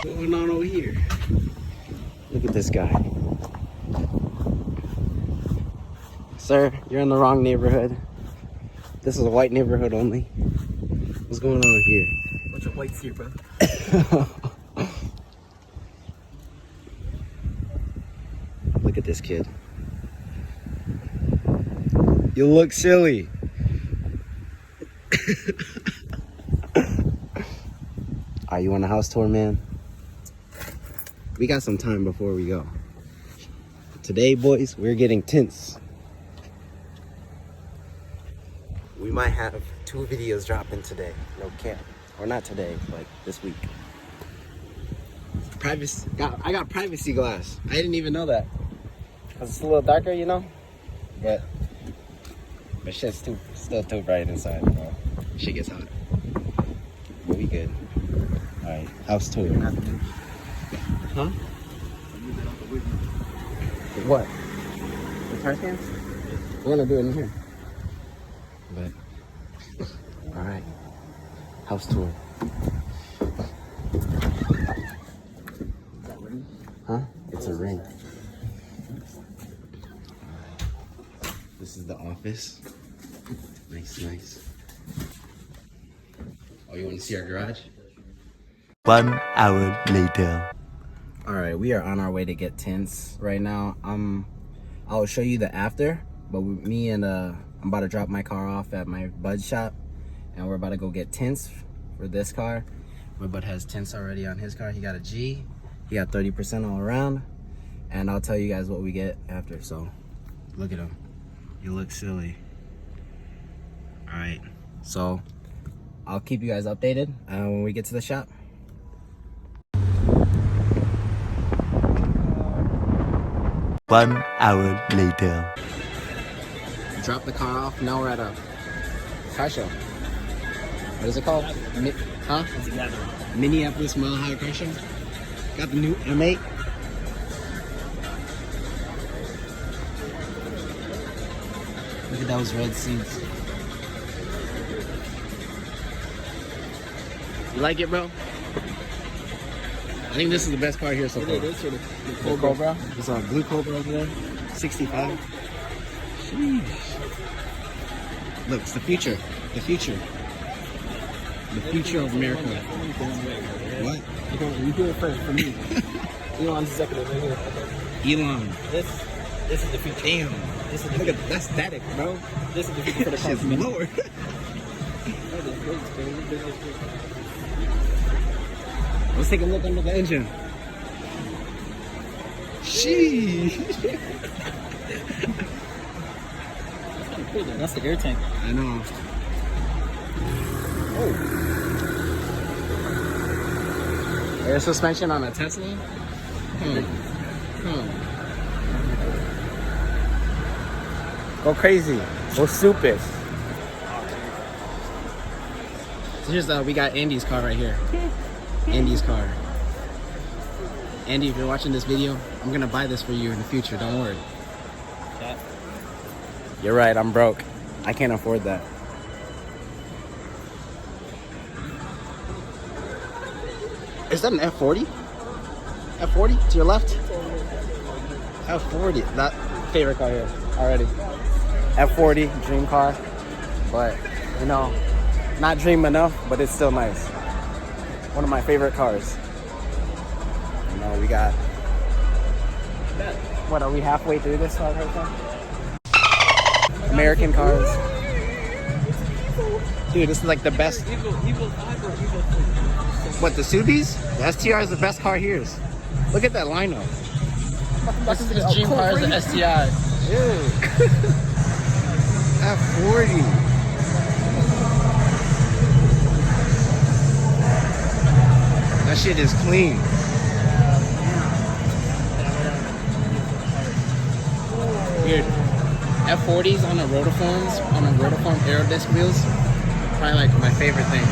going on over here? Look at this guy. Sir, you're in the wrong neighborhood. This is a white neighborhood only. What's going on here? Bunch of whites here, bro. Look at this kid. You look silly. Are you on a house tour, man? We got some time before we go. Today, boys, we're getting tints. We might have 2 videos dropping today. No cap. Or not today, like this week. Privacy. I got privacy glass. I didn't even know that. Cause it's a little darker, you know? But shit's still too bright inside, bro. Shit gets hot. But we good. Alright, house tour. Huh? What? The trash cans? We're gonna do it in here. But alright. House tour. Huh? It's a ring. This is the office. Nice. Oh, you want to see our garage? 1 hour later. All right, we are on our way to get tints right now. I'll show you the after, but me and I'm about to drop my car off at my bud shop, and we're about to go get tints for this car. My bud has tints already on his car. He got a G. He got 30% all around, and I'll tell you guys what we get after. So, look at him. You look silly. All right, so I'll keep you guys updated when we get to the shop. One hour later. Drop the car off. Now we're at a car show. What is it called? Minneapolis Mile High Car Show. Got the new M8. Look at those red seats. You like it, bro? I think this is the best car here so far. Blue Cobra. There's a Blue Cobra over there. 65. Sheesh. Look, it's the future. The future. The future of America. What? You do it first for me. Elon's executive right here. Elon. This is the future. Damn. This is the Look at that's static, bro. This is the future for the car. Shit's lower. Let's take a look under the engine. Sheesh. That's the air tank. I know. Oh. Air suspension on a Tesla? Go crazy. Go stupid. So here's we got Andy's car right here. Andy's car. Andy, if you're watching this video, I'm gonna buy this for you in the future. Don't worry. Yeah. You're right. I'm broke. I can't afford that. Is that an F40? F40 to your left? F40. That favorite car here already. F40, dream car. But, you know, not dream enough, but it's still nice. One of my favorite cars. You know, we got... What, are we halfway through this car right now? American cars. Dude, this is like the best. What, the Subies? The STR is the best car here. Look at that lineup. This dream car is the STI. Dude. F40. That shit is clean. Weird. F40s on the rotiforms, on the rotiform aero disc wheels, probably like my favorite thing.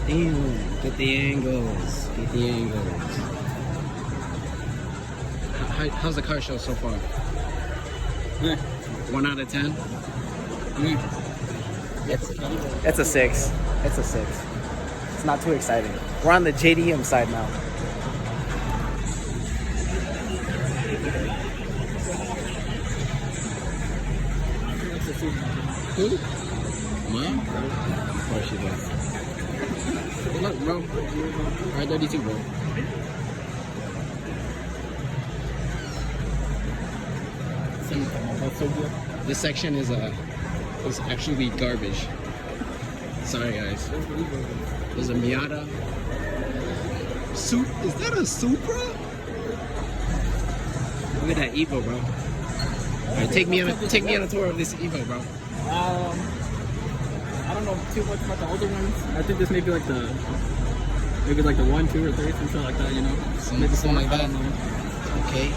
Damn, get the angles, get the angles. how's the car show so far? 1 out of 10? It's a 6. It's a 6. It's not too exciting. We're on the JDM side now. Who? Mom? Of course she does. Hey, look, bro. R32, bro. This section is actually garbage. Sorry, guys. There's a Miata. Is that a Supra? Look at that Evo, bro. All right, take me on a tour of this Evo, bro. I don't know too much about the older ones. I think this may be like the 1, 2, or 3, something like that. You know, Maybe something like that. Okay.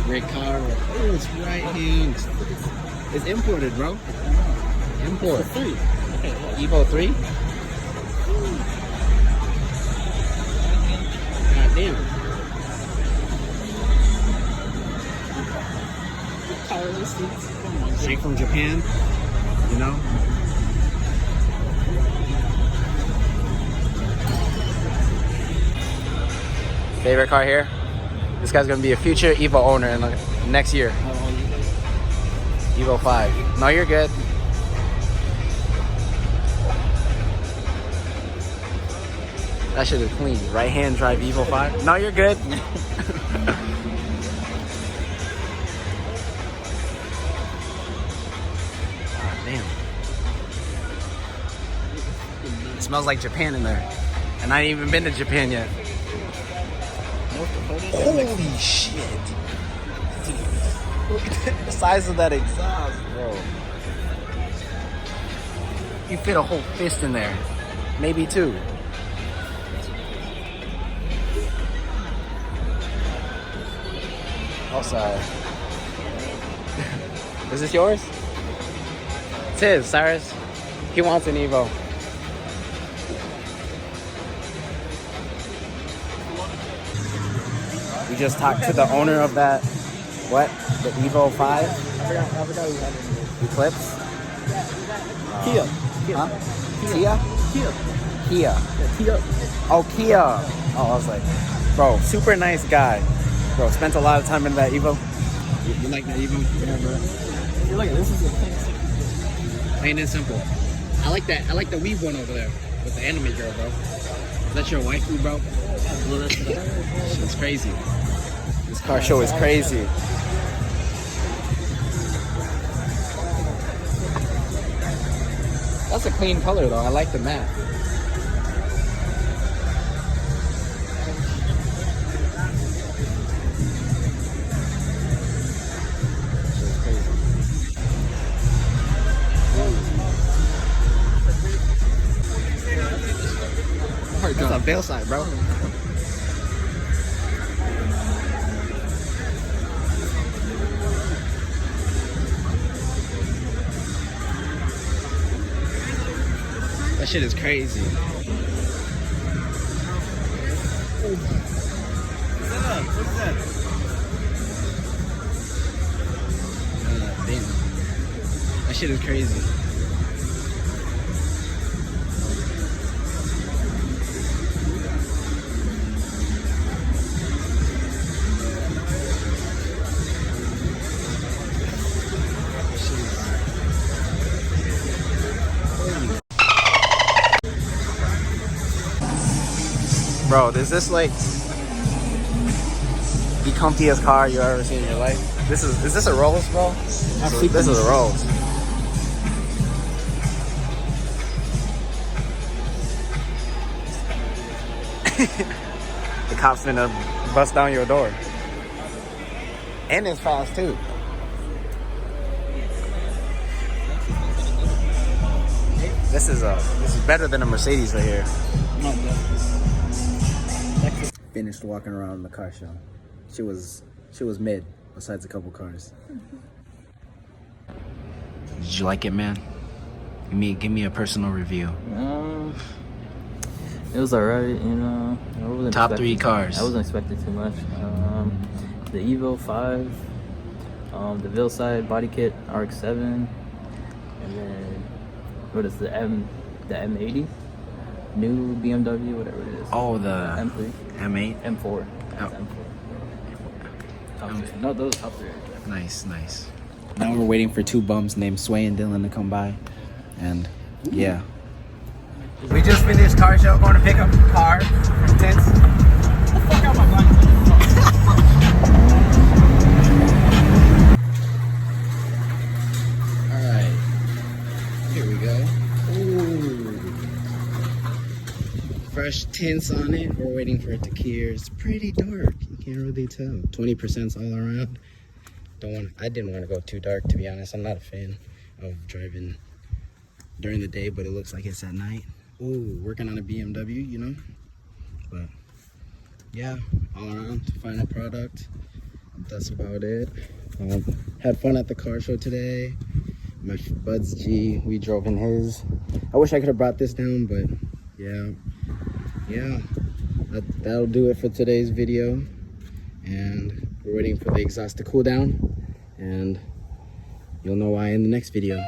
Great car. Oh, it's right hand. It's imported, bro. Import. 3. Evo 3? God damn. Straight from Japan, you know? Favorite car here? This guy's gonna be a future Evo owner in the next year. Evo 5. No, you're good. That shit is clean. Right hand drive Evo 5. No, you're good. Damn. It smells like Japan in there. And I ain't even been to Japan yet. Holy shit. Look at the size of that exhaust, bro. You fit a whole fist in there. Maybe 2. Oh, sorry. Is this yours? It's his, Cyrus. He wants an Evo. We just talked to the owner of that, the Evo 5? I forgot we had it. Eclipse? Kia. Huh? Kia? Kia. Yeah, Kia. Oh, Kia. Oh, I was like, bro, super nice guy. Bro, spent a lot of time in that Evo. You like that Evo? Yeah, bro. You're looking, this is a Plain and simple. I like that. I like the weave one over there with the anime girl, bro. Is that your waifu, bro? It's crazy. This car show is crazy. That's a clean color, though. I like the matte. That's a bail side, bro. That shit is crazy. What's that? Damn. That shit is crazy. Bro, is this like the comfiest car you ever seen in your life? Is this a Rolls, bro? This is a Rolls. The cops finna bust down your door. And it's fast too. This is better than a Mercedes right here. Finished walking around in the car show. She was mid, besides a couple cars. Did you like it, man? Give me a personal review. It was alright, you know. I wasn't Top expecting- 3 cars. I wasn't expecting too much. The Evo 5, the Vilside body kit RX-7, and then what is the M80, new BMW, whatever it is. Oh, the M3, M8. M4, Oh. That's M4. Top 3. No, those top 3. Nice, nice. Now we're waiting for 2 bums named Sway and Dylan to come by, and yeah. We just finished car show, going to pick up a car from Tints. Fuck out my body. Alright, here we go. Ooh. Fresh tints on it. We're waiting for it to clear. It's pretty dark. You can't really tell. 20%'s all around. I didn't want to go too dark, to be honest. I'm not a fan of driving during the day, but it looks like it's at night. Ooh, working on a BMW, you know? But yeah, all around, final product. That's about it. Had fun at the car show today. My bud's G, we drove in his. I wish I could have brought this down, but yeah. That'll do it for today's video. And we're waiting for the exhaust to cool down, and you'll know why in the next video.